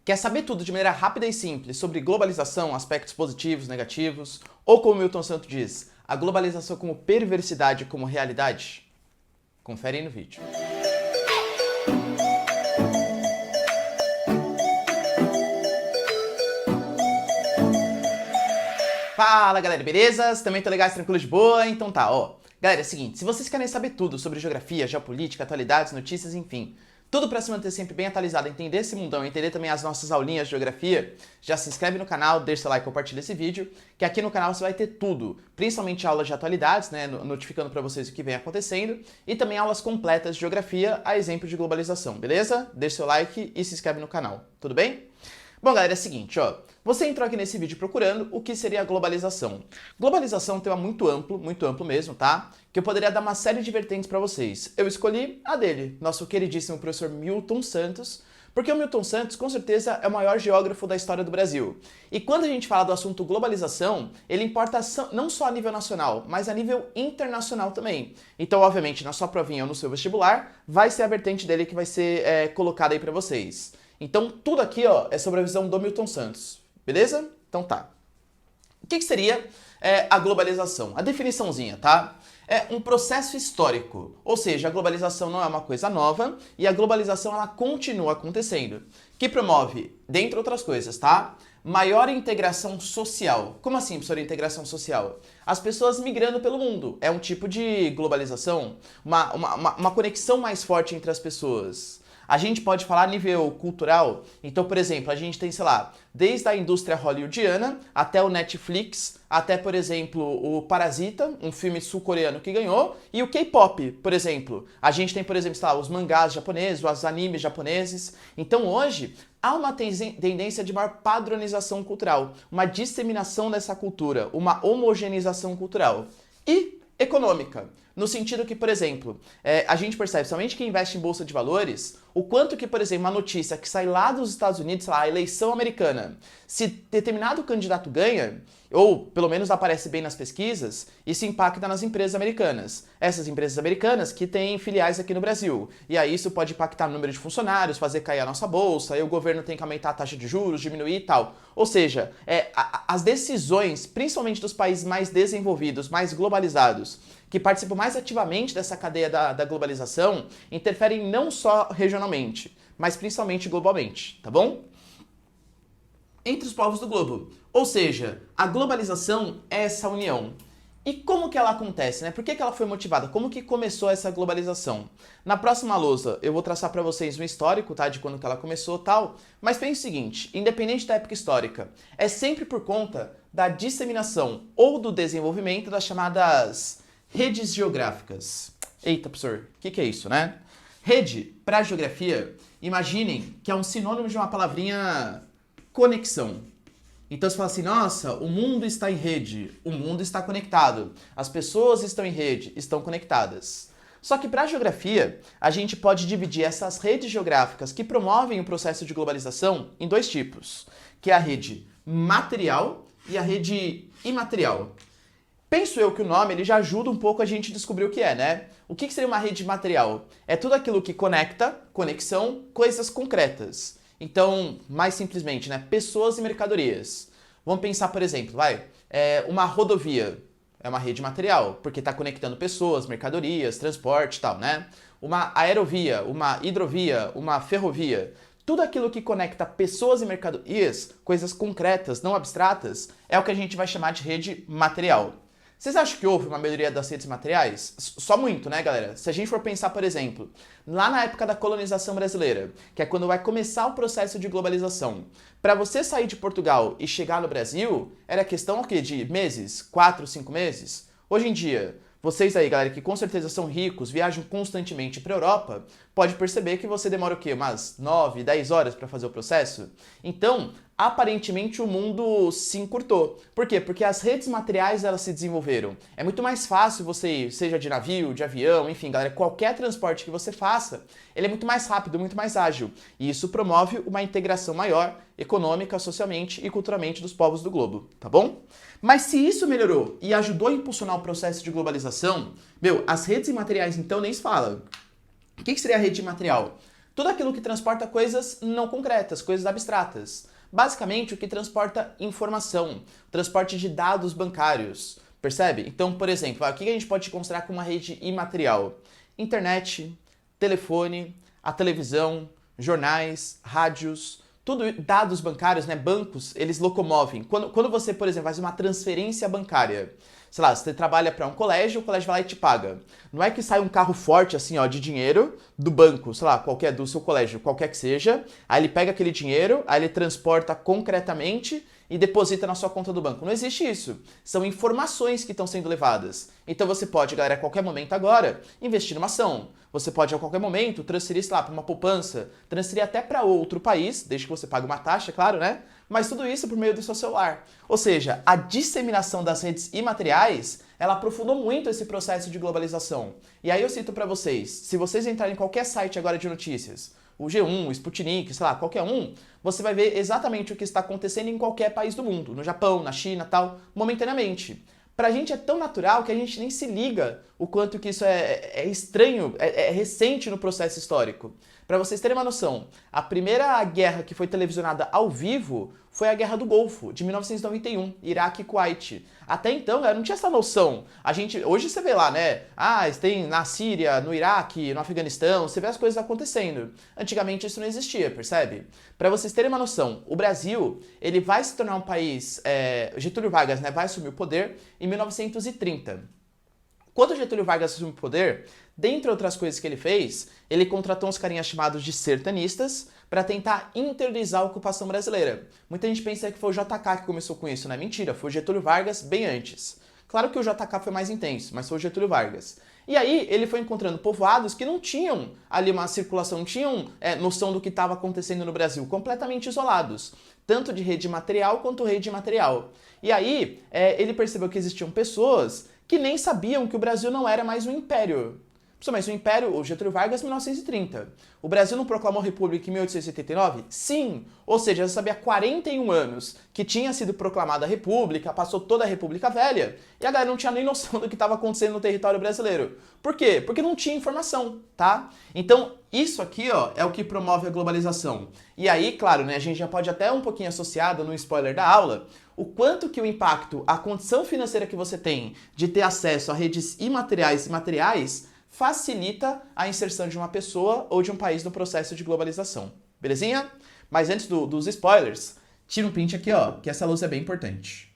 Quer saber tudo de maneira rápida e simples sobre globalização, aspectos positivos, negativos, ou como Milton Santos diz, a globalização como perversidade como realidade? Confere aí no vídeo. Fala galera, beleza? Também tô legais, tranquilo, de boa? Então tá, ó. Galera, é o seguinte, se vocês querem saber tudo sobre geografia, geopolítica, atualidades, notícias, enfim, tudo para se manter sempre bem atualizado, entender esse mundão, entender também as nossas aulinhas de geografia, já se inscreve no canal, deixa seu like, compartilha esse vídeo, que aqui no canal você vai ter tudo, principalmente aulas de atualidades, né, notificando para vocês o que vem acontecendo, e também aulas completas de geografia, a exemplo de globalização, beleza? Deixa seu like e se inscreve no canal, tudo bem? Bom, galera, é o seguinte, ó. Você entrou aqui nesse vídeo procurando o que seria a globalização. Globalização é um tema muito amplo mesmo, tá? Que eu poderia dar uma série de vertentes para vocês. Eu escolhi a dele, nosso queridíssimo professor Milton Santos, porque o Milton Santos, com certeza, é o maior geógrafo da história do Brasil. E quando a gente fala do assunto globalização, ele importa não só a nível nacional, mas a nível internacional também. Então, obviamente, na sua provinha ou no seu vestibular, vai ser a vertente dele que vai ser colocada aí para vocês. Então, tudo aqui, ó, é sobre a visão do Milton Santos, beleza? Então tá. O que seria a globalização? A definiçãozinha, tá? É um processo histórico, ou seja, a globalização não é uma coisa nova e a globalização ela continua acontecendo, que promove, dentre outras coisas, tá? Maior integração social. Como assim, professor, integração social? As pessoas migrando pelo mundo. É um tipo de globalização, uma conexão mais forte entre as pessoas. A gente pode falar a nível cultural, então, por exemplo, a gente tem, sei lá, desde a indústria hollywoodiana até o Netflix, até, por exemplo, o Parasita, um filme sul-coreano que ganhou, e o K-pop, por exemplo. A gente tem, por exemplo, sei lá, os mangás japoneses, os animes japoneses. Então, hoje, há uma tendência de maior padronização cultural, uma disseminação dessa cultura, uma homogeneização cultural. E econômica, no sentido que, por exemplo, a gente percebe, somente quem investe em bolsa de valores, o quanto que, por exemplo, uma notícia que sai lá dos Estados Unidos, sei lá, a eleição americana, se determinado candidato ganha, ou pelo menos aparece bem nas pesquisas, isso impacta nas empresas americanas. Essas empresas americanas que têm filiais aqui no Brasil. E aí isso pode impactar no número de funcionários, fazer cair a nossa bolsa, aí o governo tem que aumentar a taxa de juros, diminuir e tal. Ou seja, as decisões, principalmente dos países mais desenvolvidos, mais globalizados, que participam mais ativamente dessa cadeia da globalização, interferem não só regionalmente, mas principalmente globalmente, tá bom? Entre os povos do globo. Ou seja, a globalização é essa união. E como que ela acontece, né? Por que ela foi motivada? Como que começou essa globalização? Na próxima lousa eu vou traçar para vocês um histórico, tá? De quando que ela começou e tal. Mas pense o seguinte, independente da época histórica, é sempre por conta da disseminação ou do desenvolvimento das chamadas redes geográficas. Eita, professor, o que é isso, né? Rede, para geografia, imaginem que é um sinônimo de uma palavrinha conexão. Então você fala assim, nossa, o mundo está em rede, o mundo está conectado, as pessoas estão em rede, estão conectadas. Só que para a geografia, a gente pode dividir essas redes geográficas que promovem o processo de globalização em dois tipos, que é a rede material e a rede imaterial. Penso eu que o nome ele já ajuda um pouco a gente a descobrir o que é, né? O que seria uma rede material? É tudo aquilo que conecta, conexão, coisas concretas. Então, mais simplesmente, né? Pessoas e mercadorias. Vamos pensar, por exemplo, uma rodovia. É uma rede material, porque está conectando pessoas, mercadorias, transporte e tal, né? Uma aerovia, uma hidrovia, uma ferrovia. Tudo aquilo que conecta pessoas e mercadorias, coisas concretas, não abstratas, é o que a gente vai chamar de rede material. Vocês acham que houve uma melhoria das redes materiais? Só muito, né, galera? Se a gente for pensar, por exemplo, lá na época da colonização brasileira, que é quando vai começar o processo de globalização, para você sair de Portugal e chegar no Brasil, era questão o quê? De meses? 4, 5 meses? Hoje em dia, vocês aí, galera, que com certeza são ricos, viajam constantemente para a Europa, pode perceber que você demora o quê? Umas 9, 10 horas para fazer o processo? Então, aparentemente o mundo se encurtou. Por quê? Porque as redes materiais elas se desenvolveram. É muito mais fácil você ir, seja de navio, de avião, enfim, galera, qualquer transporte que você faça, ele é muito mais rápido, muito mais ágil. E isso promove uma integração maior, econômica, socialmente e culturalmente dos povos do globo, tá bom? Mas se isso melhorou e ajudou a impulsionar o processo de globalização, as redes imateriais então nem se fala. O que seria a rede imaterial? Tudo aquilo que transporta coisas não concretas, coisas abstratas. Basicamente, o que transporta informação, transporte de dados bancários, percebe? Então, por exemplo, o que a gente pode considerar como uma rede imaterial? Internet, telefone, a televisão, jornais, rádios, tudo dados bancários, né? Bancos, eles locomovem. Quando você, por exemplo, faz uma transferência bancária, sei lá, você trabalha para um colégio, o colégio vai lá e te paga. Não é que sai um carro forte assim, ó, de dinheiro do banco, sei lá, qualquer do seu colégio, qualquer que seja, aí ele pega aquele dinheiro, aí ele transporta concretamente e deposita na sua conta do banco. Não existe isso. São informações que estão sendo levadas. Então você pode, galera, a qualquer momento agora, investir numa ação. Você pode, a qualquer momento, transferir, sei lá, para uma poupança, transferir até para outro país, desde que você pague uma taxa, claro, né? Mas tudo isso por meio do seu celular. Ou seja, a disseminação das redes imateriais, ela aprofundou muito esse processo de globalização. E aí eu cito para vocês, se vocês entrarem em qualquer site agora de notícias, o G1, o Sputnik, sei lá, qualquer um, você vai ver exatamente o que está acontecendo em qualquer país do mundo, no Japão, na China, tal, momentaneamente. Pra gente é tão natural que a gente nem se liga o quanto que isso é estranho, é recente no processo histórico. Para vocês terem uma noção, a primeira guerra que foi televisionada ao vivo foi a Guerra do Golfo, de 1991, Iraque e Kuwait. Até então, eu não tinha essa noção. Hoje você vê lá, né? Tem na Síria, no Iraque, no Afeganistão, você vê as coisas acontecendo. Antigamente isso não existia, percebe? Para vocês terem uma noção, o Brasil, ele vai se tornar um país, Getúlio Vargas, né, vai assumir o poder em 1930. Quando Getúlio Vargas assumiu o poder, dentre outras coisas que ele fez, ele contratou uns carinhas chamados de sertanistas para tentar interdizar a ocupação brasileira. Muita gente pensa que foi o JK que começou com isso, né? Mentira, foi o Getúlio Vargas bem antes. Claro que o JK foi mais intenso, mas foi o Getúlio Vargas. E aí ele foi encontrando povoados que não tinham ali uma circulação, não tinham noção do que estava acontecendo no Brasil, completamente isolados, tanto de rede material quanto rede imaterial. E aí ele percebeu que existiam pessoas que nem sabiam que o Brasil não era mais um império. Mas o Império, o Getúlio Vargas, 1930. O Brasil não proclamou república em 1889? Sim! Ou seja, já sabia há 41 anos que tinha sido proclamada a república, passou toda a República Velha, e a galera não tinha nem noção do que estava acontecendo no território brasileiro. Por quê? Porque não tinha informação, tá? Então, isso aqui, ó, é o que promove a globalização. E aí, claro, né, a gente já pode até um pouquinho associado no spoiler da aula, o quanto que o impacto, a condição financeira que você tem de ter acesso a redes imateriais e materiais facilita a inserção de uma pessoa ou de um país no processo de globalização. Belezinha? Mas antes dos spoilers, tira um print aqui, ó, que essa luz é bem importante.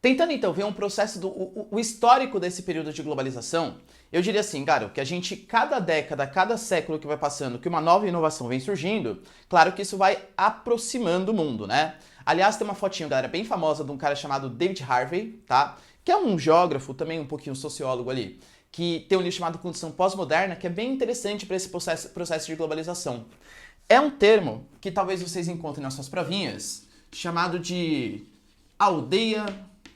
Tentando então ver um processo o histórico desse período de globalização, eu diria assim, cara, que a gente, cada década, cada século que vai passando, que uma nova inovação vem surgindo, claro que isso vai aproximando o mundo, né? Aliás, tem uma fotinho, galera, bem famosa de um cara chamado David Harvey, tá? Que é um geógrafo, também um pouquinho sociólogo ali, que tem um livro chamado Condição Pós-Moderna, que é bem interessante para esse processo de globalização. É um termo que talvez vocês encontrem nas suas provinhas, chamado de aldeia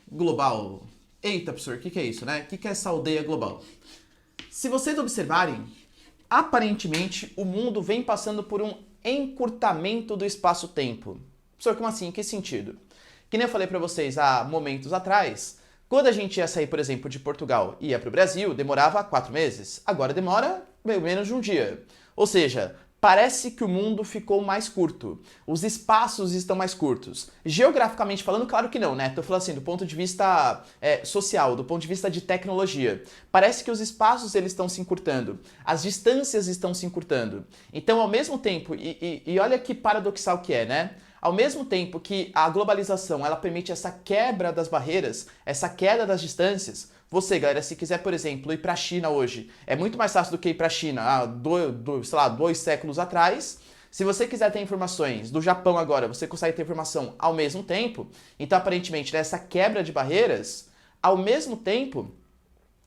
global. Eita, professor, o que é isso, né? O que é essa aldeia global? Se vocês observarem, aparentemente o mundo vem passando por um encurtamento do espaço-tempo. Professor, como assim? Em que sentido? Que nem eu falei para vocês há momentos atrás, quando a gente ia sair, por exemplo, de Portugal e ia para o Brasil, demorava 4 meses. Agora demora menos de um dia. Ou seja, parece que o mundo ficou mais curto. Os espaços estão mais curtos. Geograficamente falando, claro que não, né? Tô falando assim, do ponto de vista social, do ponto de vista de tecnologia. Parece que os espaços eles estão se encurtando. As distâncias estão se encurtando. Então, ao mesmo tempo, e olha que paradoxal que é, né? Ao mesmo tempo que a globalização ela permite essa quebra das barreiras, essa queda das distâncias, você, galera, se quiser, por exemplo, ir para a China hoje, é muito mais fácil do que ir para a China há 2 séculos atrás. Se você quiser ter informações do Japão agora, você consegue ter informação ao mesmo tempo. Então, aparentemente, nessa quebra de barreiras, ao mesmo tempo,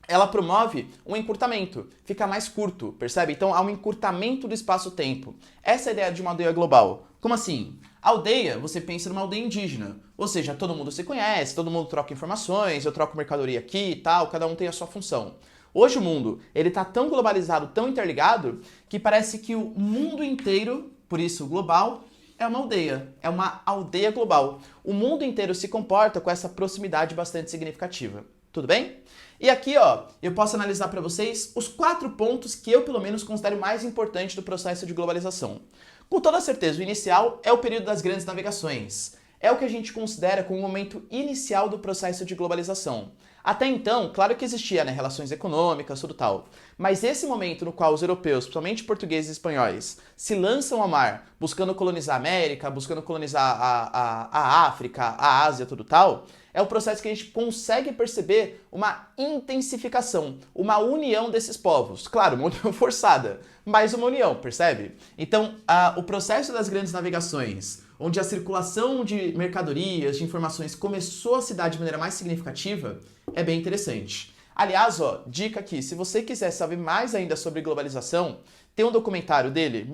ela promove um encurtamento, fica mais curto, percebe? Então há um encurtamento do espaço-tempo. Essa é a ideia de uma aldeia global. Como assim? Aldeia, você pensa numa aldeia indígena, ou seja, todo mundo se conhece, todo mundo troca informações, eu troco mercadoria aqui e tal, cada um tem a sua função. Hoje o mundo, ele tá tão globalizado, tão interligado, que parece que o mundo inteiro, por isso global, é uma aldeia global. O mundo inteiro se comporta com essa proximidade bastante significativa. Tudo bem? E aqui, ó, eu posso analisar para vocês os 4 pontos que eu, pelo menos, considero mais importantes do processo de globalização. Com toda certeza, o inicial é o período das grandes navegações. É o que a gente considera como o momento inicial do processo de globalização. Até então, claro que existia, né, relações econômicas, tudo tal. Mas esse momento no qual os europeus, principalmente portugueses e espanhóis, se lançam ao mar, buscando colonizar a América, buscando colonizar a África, a Ásia, tudo tal, é o processo que a gente consegue perceber uma intensificação, uma união desses povos. Claro, uma união forçada, mas uma união, percebe? Então, o processo das grandes navegações, onde a circulação de mercadorias, de informações começou a se dar de maneira mais significativa, é bem interessante. Aliás, ó, dica aqui, se você quiser saber mais ainda sobre globalização, tem um documentário dele,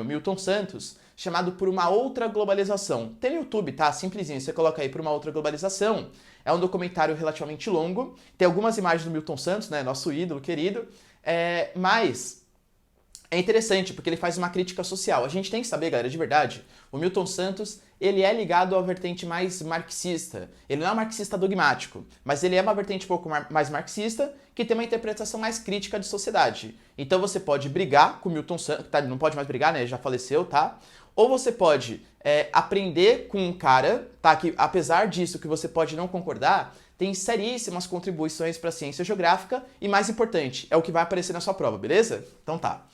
Milton Santos, chamado Por uma Outra Globalização. Tem no YouTube, tá? Simplesinho, você coloca aí Por uma Outra Globalização. É um documentário relativamente longo, tem algumas imagens do Milton Santos, né, nosso ídolo querido, mas é interessante porque ele faz uma crítica social. A gente tem que saber, galera, de verdade, o Milton Santos, ele é ligado à vertente mais marxista. Ele não é um marxista dogmático, mas ele é uma vertente um pouco mais marxista que tem uma interpretação mais crítica de sociedade. Então você pode brigar com o Milton Santos, tá? Ele não pode mais brigar, né? Ele já faleceu, tá? Ou você pode aprender com um cara, tá? Que apesar disso que você pode não concordar, tem seríssimas contribuições para a ciência geográfica e, mais importante, é o que vai aparecer na sua prova, beleza? Então tá.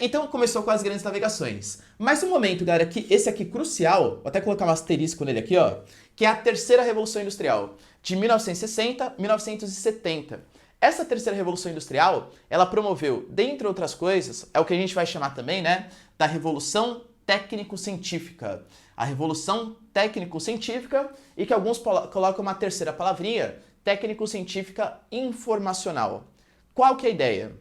Então começou com as grandes navegações. Mas um momento, galera, que esse aqui crucial, vou até colocar um asterisco nele aqui, ó, que é a terceira Revolução Industrial, de 1960 a 1970. Essa terceira Revolução Industrial, ela promoveu, dentre outras coisas, é o que a gente vai chamar também, né, da Revolução Técnico-Científica. A Revolução Técnico-Científica e que alguns colocam uma terceira palavrinha, Técnico-Científica Informacional. Qual que é a ideia?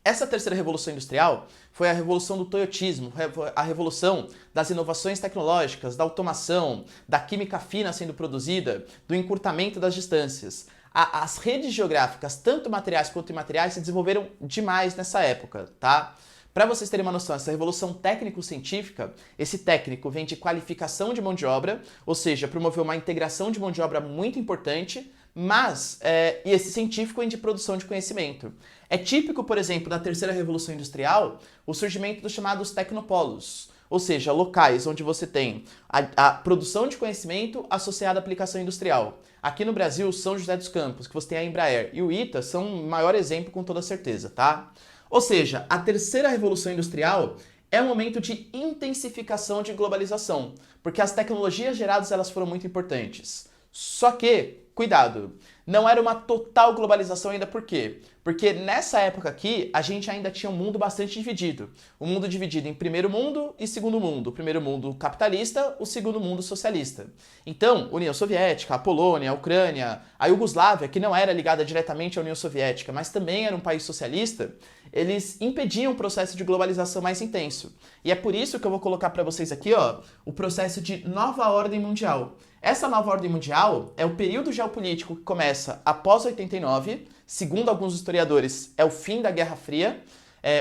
Essa terceira revolução industrial foi a revolução do toyotismo, a revolução das inovações tecnológicas, da automação, da química fina sendo produzida, do encurtamento das distâncias. As redes geográficas, tanto materiais quanto imateriais, se desenvolveram demais nessa época, tá? Para vocês terem uma noção, essa revolução técnico-científica, esse técnico vem de qualificação de mão de obra, ou seja, promoveu uma integração de mão de obra muito importante, mas e esse científico vem de produção de conhecimento. É típico, por exemplo, da terceira revolução industrial, o surgimento dos chamados tecnopolos, ou seja, locais onde você tem a produção de conhecimento associada à aplicação industrial. Aqui no Brasil, São José dos Campos, que você tem a Embraer e o ITA, são o maior exemplo com toda certeza, tá? Ou seja, a terceira revolução industrial é um momento de intensificação de globalização, porque as tecnologias geradas elas foram muito importantes. Só que, cuidado, não era uma total globalização ainda, por quê? Porque nessa época aqui, a gente ainda tinha um mundo bastante dividido. Um mundo dividido em primeiro mundo e segundo mundo. O primeiro mundo capitalista, o segundo mundo socialista. Então, União Soviética, a Polônia, a Ucrânia, a Iugoslávia, que não era ligada diretamente à União Soviética, mas também era um país socialista, eles impediam o processo de globalização mais intenso. E é por isso que eu vou colocar para vocês aqui, ó, o processo de nova ordem mundial. Essa nova ordem mundial é o período geopolítico que começa após 89, segundo alguns historiadores, é o fim da Guerra Fria.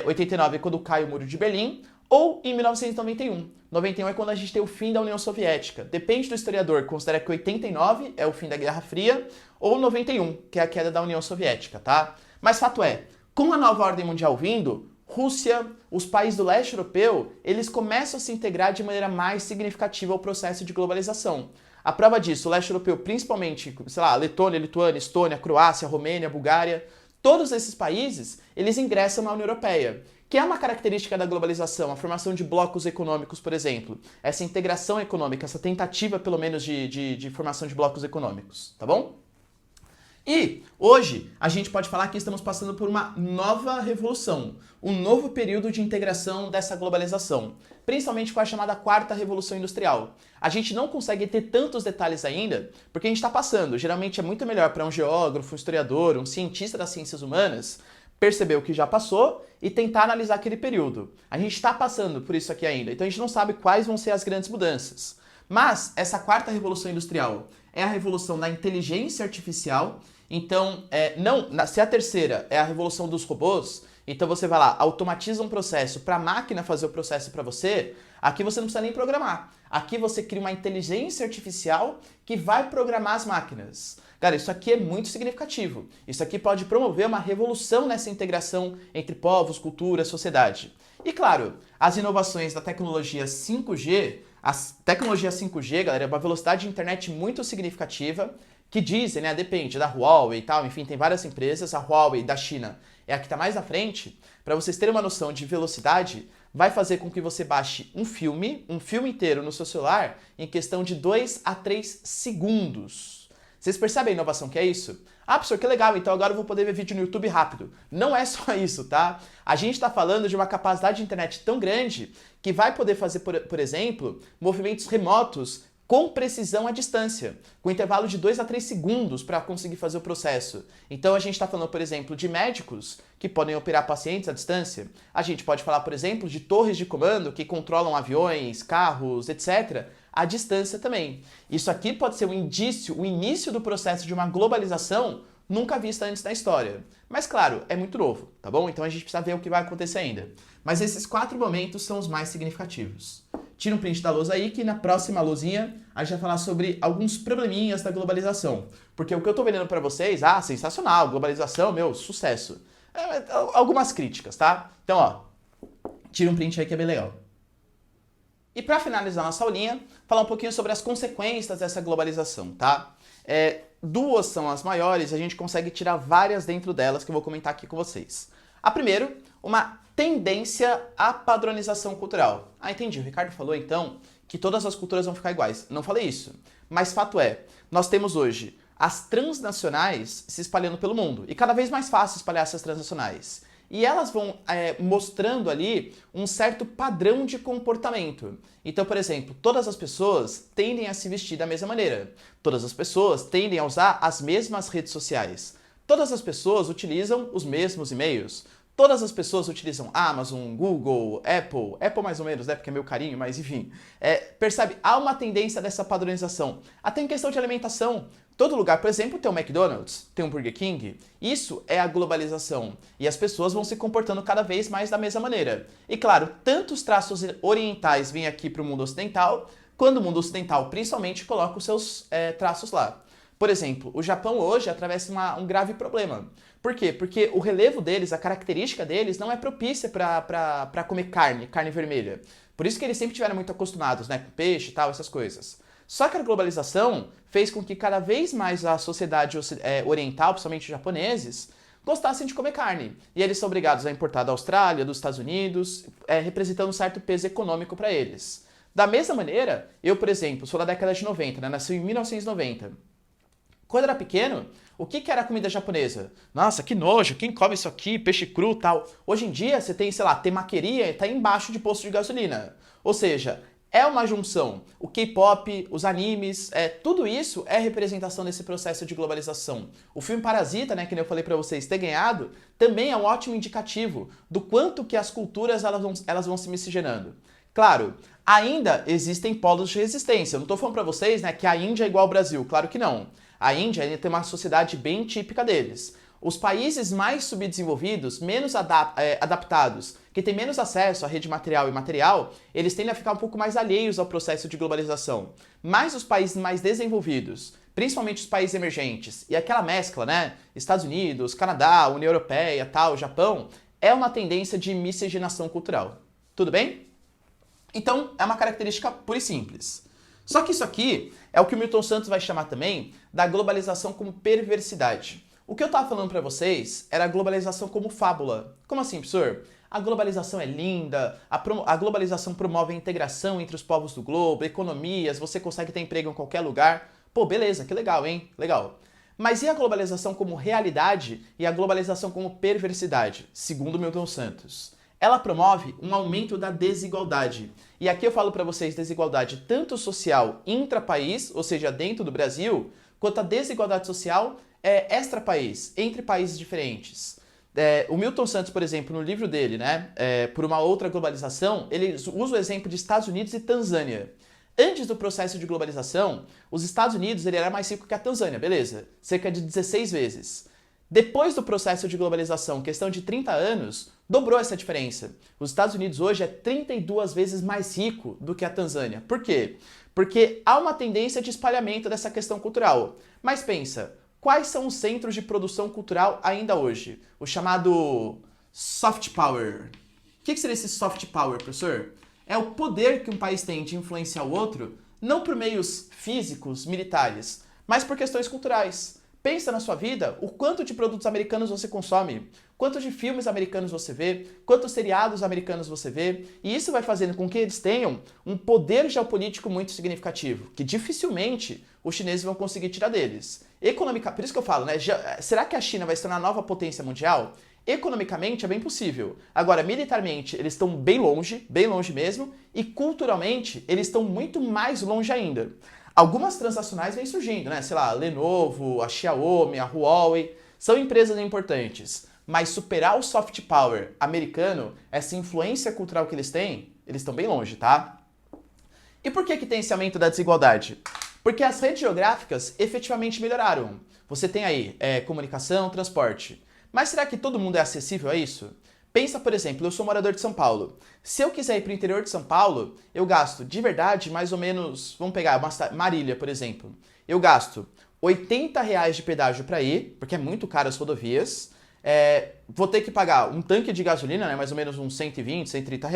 89 é quando cai o Muro de Berlim, ou em 1991. 91 é quando a gente tem o fim da União Soviética. Depende do historiador, considera que 89 é o fim da Guerra Fria, ou 91, que é a queda da União Soviética, tá? Mas fato é, com a nova ordem mundial vindo, Rússia, os países do leste europeu, eles começam a se integrar de maneira mais significativa ao processo de globalização. A prova disso, o leste europeu, principalmente, sei lá, Letônia, Lituânia, Estônia, Croácia, Romênia, Bulgária, todos esses países, eles ingressam na União Europeia, que é uma característica da globalização, a formação de blocos econômicos, por exemplo. Essa integração econômica, essa tentativa, pelo menos, de formação de blocos econômicos, tá bom? E hoje a gente pode falar que estamos passando por uma nova revolução, um novo período de integração dessa globalização, principalmente com a chamada quarta revolução industrial. A gente não consegue ter tantos detalhes ainda, porque a gente está passando. Geralmente é muito melhor para um geógrafo, um historiador, um cientista das ciências humanas perceber o que já passou e tentar analisar aquele período. A gente está passando por isso aqui ainda, então a gente não sabe quais vão ser as grandes mudanças. Mas essa quarta revolução industrial é a revolução da inteligência artificial. Então, se a terceira é a revolução dos robôs, então você vai lá, automatiza um processo para a máquina fazer o processo para você, Aqui você não precisa nem programar. Aqui você cria uma inteligência artificial que vai programar as máquinas. Cara, isso aqui é muito significativo. Isso aqui pode promover uma revolução nessa integração entre povos, cultura, sociedade. E claro, as inovações da tecnologia 5G, a tecnologia 5G, galera, é uma velocidade de internet muito significativa, que dizem, né, depende da Huawei e tal, enfim, tem várias empresas, a Huawei da China é a que está mais na frente. Para vocês terem uma noção de velocidade, vai fazer com que você baixe um filme inteiro no seu celular em questão de 2 a 3 segundos. Vocês percebem a inovação que é isso? Ah, professor, que legal, então agora eu vou poder ver vídeo no YouTube rápido. Não é só isso, tá? A gente está falando de uma capacidade de internet tão grande que vai poder fazer, por exemplo, movimentos remotos com precisão à distância, com intervalo de 2 a 3 segundos para conseguir fazer o processo. Então a gente está falando, por exemplo, de médicos que podem operar pacientes à distância. A gente pode falar, por exemplo, de torres de comando que controlam aviões, carros, etc., à distância também. Isso aqui pode ser um indício, o início do processo de uma globalização nunca vista antes na história. Mas claro, é muito novo, tá bom? Então a gente precisa ver o que vai acontecer ainda. Mas esses 4 momentos são os mais significativos. Tira um print da lousa aí que na próxima luzinha a gente vai falar sobre alguns probleminhas da globalização. Porque o que eu tô vendendo pra vocês, sensacional, globalização, meu, sucesso. Algumas críticas, tá? Então, ó, tira um print aí que é bem legal. E para finalizar nossa aulinha, falar um pouquinho sobre as consequências dessa globalização, tá? Duas são as maiores, a gente consegue tirar várias dentro delas que eu vou comentar aqui com vocês. A primeira, uma tendência à padronização cultural. Ah, entendi, o Ricardo falou então que todas as culturas vão ficar iguais. Não falei isso, mas fato é, nós temos hoje as transnacionais se espalhando pelo mundo, e cada vez mais fácil espalhar essas transnacionais. E elas vão mostrando ali um certo padrão de comportamento. Então, por exemplo, todas as pessoas tendem a se vestir da mesma maneira. Todas as pessoas tendem a usar as mesmas redes sociais. Todas as pessoas utilizam os mesmos e-mails. Todas as pessoas utilizam Amazon, Google, Apple mais ou menos, né, porque é meu carinho, mas enfim. Percebe? Há uma tendência dessa padronização. Até em questão de alimentação. Todo lugar, por exemplo, tem um McDonald's, tem um Burger King. Isso é a globalização. E as pessoas vão se comportando cada vez mais da mesma maneira. E claro, tanto os traços orientais vêm aqui para o mundo ocidental, quando o mundo ocidental principalmente coloca os seus traços lá. Por exemplo, o Japão hoje atravessa um grave problema. Por quê? Porque o relevo deles, a característica deles não é propícia para comer carne vermelha. Por isso que eles sempre estiveram muito acostumados, né, com peixe e tal, essas coisas. Só que a globalização fez com que cada vez mais a sociedade oriental, principalmente os japoneses, gostassem de comer carne. E eles são obrigados a importar da Austrália, dos Estados Unidos, representando um certo peso econômico para eles. Da mesma maneira, eu, por exemplo, sou da década de 90, né, nasci em 1990. Quando eu era pequeno, o que era a comida japonesa? Nossa, que nojo, quem come isso aqui, peixe cru e tal. Hoje em dia, você tem, sei lá, temaqueria e tá embaixo de posto de gasolina. Ou seja, é uma junção. O K-pop, os animes, tudo isso é representação desse processo de globalização. O filme Parasita, né, que eu falei pra vocês, ter ganhado, também é um ótimo indicativo do quanto que as culturas elas vão se miscigenando. Claro, ainda existem polos de resistência. Eu não tô falando pra vocês, né, que a Índia é igual ao Brasil. Claro que não. A Índia ainda tem uma sociedade bem típica deles. Os países mais subdesenvolvidos, menos adaptados, que têm menos acesso à rede material e imaterial, eles tendem a ficar um pouco mais alheios ao processo de globalização. Mas os países mais desenvolvidos, principalmente os países emergentes, e aquela mescla, né? Estados Unidos, Canadá, União Europeia, tal, Japão, é uma tendência de miscigenação cultural. Tudo bem? Então, é uma característica pura e simples. Só que isso aqui é o que o Milton Santos vai chamar também da globalização como perversidade. O que eu estava falando para vocês era a globalização como fábula. Como assim, professor? A globalização é linda, a globalização promove a integração entre os povos do globo, economias, você consegue ter emprego em qualquer lugar. Pô, beleza, que legal, hein? Legal. Mas e a globalização como realidade e a globalização como perversidade, segundo Milton Santos? Ela promove um aumento da desigualdade. E aqui eu falo para vocês desigualdade tanto social intra-país, ou seja, dentro do Brasil, quanto a desigualdade social extra-país, entre países diferentes. O Milton Santos, por exemplo, no livro dele, né, Por uma Outra Globalização, ele usa o exemplo de Estados Unidos e Tanzânia. Antes do processo de globalização, os Estados Unidos ele era mais rico que a Tanzânia, beleza? Cerca de 16 vezes. Depois do processo de globalização, questão de 30 anos, Dobrou essa diferença. Os Estados Unidos hoje é 32 vezes mais rico do que a Tanzânia. Por quê? Porque há uma tendência de espalhamento dessa questão cultural. Mas pensa, quais são os centros de produção cultural ainda hoje? O chamado soft power. O que seria esse soft power, professor? É o poder que um país tem de influenciar o outro, não por meios físicos, militares, mas por questões culturais. Pensa na sua vida o quanto de produtos americanos você consome, quanto de filmes americanos você vê, quantos seriados americanos você vê, e isso vai fazendo com que eles tenham um poder geopolítico muito significativo, que dificilmente os chineses vão conseguir tirar deles. Por isso que eu falo, né? Será que a China vai se tornar a nova potência mundial? Economicamente é bem possível. Agora, militarmente, eles estão bem longe mesmo, e culturalmente, eles estão muito mais longe ainda. Algumas transnacionais vêm surgindo, né? Sei lá, a Lenovo, a Xiaomi, a Huawei, são empresas importantes. Mas superar o soft power americano, essa influência cultural que eles têm, eles estão bem longe, tá? E por que tem esse aumento da desigualdade? Porque as redes geográficas efetivamente melhoraram. Você tem aí comunicação, transporte. Mas será que todo mundo é acessível a isso? Pensa, por exemplo, eu sou morador de São Paulo. Se eu quiser ir para o interior de São Paulo, eu gasto de verdade mais ou menos, vamos pegar Marília, por exemplo. Eu gasto R$ 80 de pedágio para ir, porque é muito caro as rodovias. Vou ter que pagar um tanque de gasolina, né, mais ou menos uns 120, R$ 130,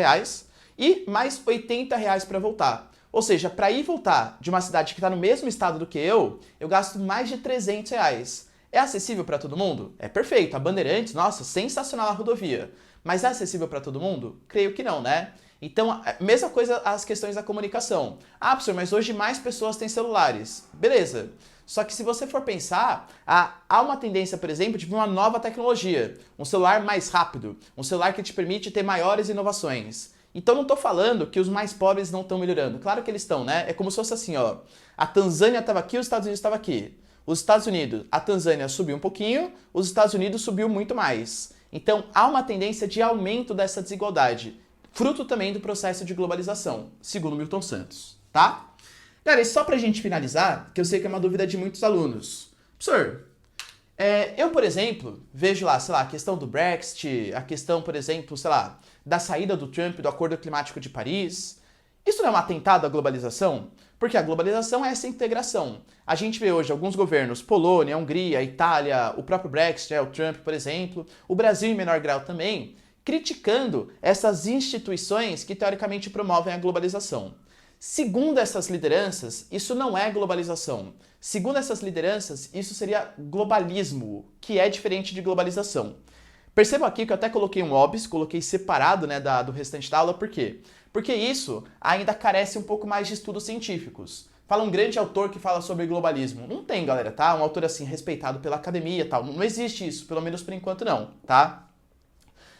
e mais R$ 80 para voltar. Ou seja, para ir e voltar de uma cidade que está no mesmo estado do que eu gasto mais de R$ 300. É acessível para todo mundo? É perfeito. A Bandeirantes, nossa, sensacional a rodovia. Mas é acessível para todo mundo? Creio que não, né? Então, mesma coisa as questões da comunicação. Ah, professor, mas hoje mais pessoas têm celulares. Beleza. Só que se você for pensar, há uma tendência, por exemplo, de uma nova tecnologia. Um celular mais rápido. Um celular que te permite ter maiores inovações. Então não estou falando que os mais pobres não estão melhorando. Claro que eles estão, né? É como se fosse assim, ó. A Tanzânia estava aqui, os Estados Unidos estavam aqui. Os Estados Unidos, a Tanzânia subiu um pouquinho, os Estados Unidos subiu muito mais. Então há uma tendência de aumento dessa desigualdade, fruto também do processo de globalização, segundo Milton Santos, tá? Galera, e só pra gente finalizar, que eu sei que é uma dúvida de muitos alunos. Professor, eu, por exemplo, vejo lá, sei lá, a questão do Brexit, a questão, por exemplo, sei lá, da saída do Trump do Acordo Climático de Paris. Isso não é um atentado à globalização? Porque a globalização é essa integração. A gente vê hoje alguns governos, Polônia, Hungria, Itália, o próprio Brexit, o Trump, por exemplo, o Brasil em menor grau também, criticando essas instituições que teoricamente promovem a globalização. Segundo essas lideranças, isso não é globalização. Segundo essas lideranças, isso seria globalismo, que é diferente de globalização. Percebam aqui que eu até coloquei um OBS, coloquei separado, né, do restante da aula, por quê? Porque isso ainda carece um pouco mais de estudos científicos. Fala um grande autor que fala sobre globalismo. Não tem, galera, tá? Um autor assim, respeitado pela academia e tal. Não existe isso, pelo menos por enquanto não, tá?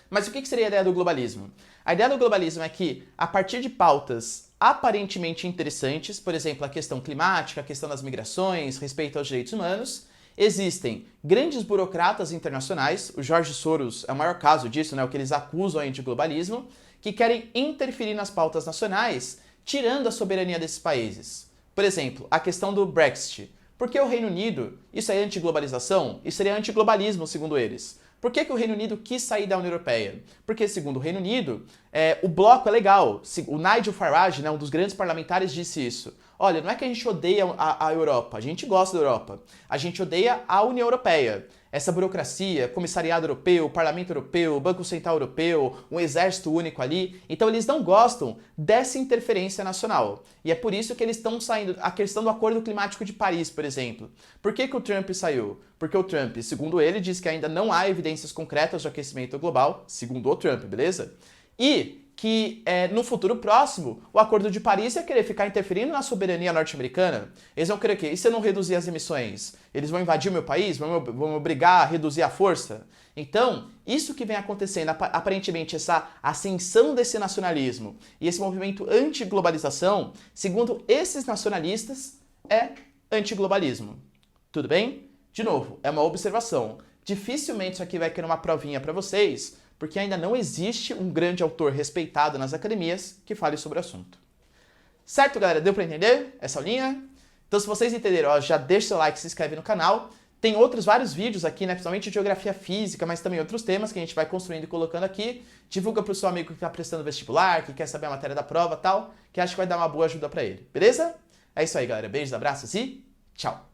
Mas o que seria a ideia do globalismo? A ideia do globalismo é que, a partir de pautas aparentemente interessantes, por exemplo, a questão climática, a questão das migrações, respeito aos direitos humanos, existem grandes burocratas internacionais, o George Soros é o maior caso disso, né, o que eles acusam aí de globalismo, que querem interferir nas pautas nacionais, tirando a soberania desses países. Por exemplo, a questão do Brexit. Por que o Reino Unido, isso é antiglobalização? Isso seria antiglobalismo, segundo eles. Por que o Reino Unido quis sair da União Europeia? Porque, segundo o Reino Unido, o bloco é legal. O Nigel Farage, né, um dos grandes parlamentares, disse isso. Olha, não é que a gente odeia a Europa, a gente gosta da Europa. A gente odeia a União Europeia. Essa burocracia, Comissariado Europeu, Parlamento Europeu, Banco Central Europeu, um exército único ali. Então eles não gostam dessa interferência nacional. E é por isso que eles estão saindo. A questão do Acordo Climático de Paris, por exemplo. Por que o Trump saiu? Porque o Trump, segundo ele, diz que ainda não há evidências concretas de aquecimento global, segundo o Trump, beleza? E que no futuro próximo, o Acordo de Paris ia querer ficar interferindo na soberania norte-americana. Eles vão querer o quê? E se eu não reduzir as emissões? Eles vão invadir o meu país? Vão me obrigar a reduzir a força? Então, isso que vem acontecendo, aparentemente, essa ascensão desse nacionalismo e esse movimento anti-globalização, segundo esses nacionalistas, é antiglobalismo. Tudo bem? De novo, é uma observação. Dificilmente isso aqui vai querer uma provinha para vocês, porque ainda não existe um grande autor respeitado nas academias que fale sobre o assunto. Certo, galera? Deu para entender essa aulinha? Então, se vocês entenderam, já deixa seu like, se inscreve no canal. Tem outros vários vídeos aqui, né? Principalmente de geografia física, mas também outros temas que a gente vai construindo e colocando aqui. Divulga pro seu amigo que está prestando vestibular, que quer saber a matéria da prova e tal, que acho que vai dar uma boa ajuda para ele, beleza? É isso aí, galera. Beijos, abraços e tchau!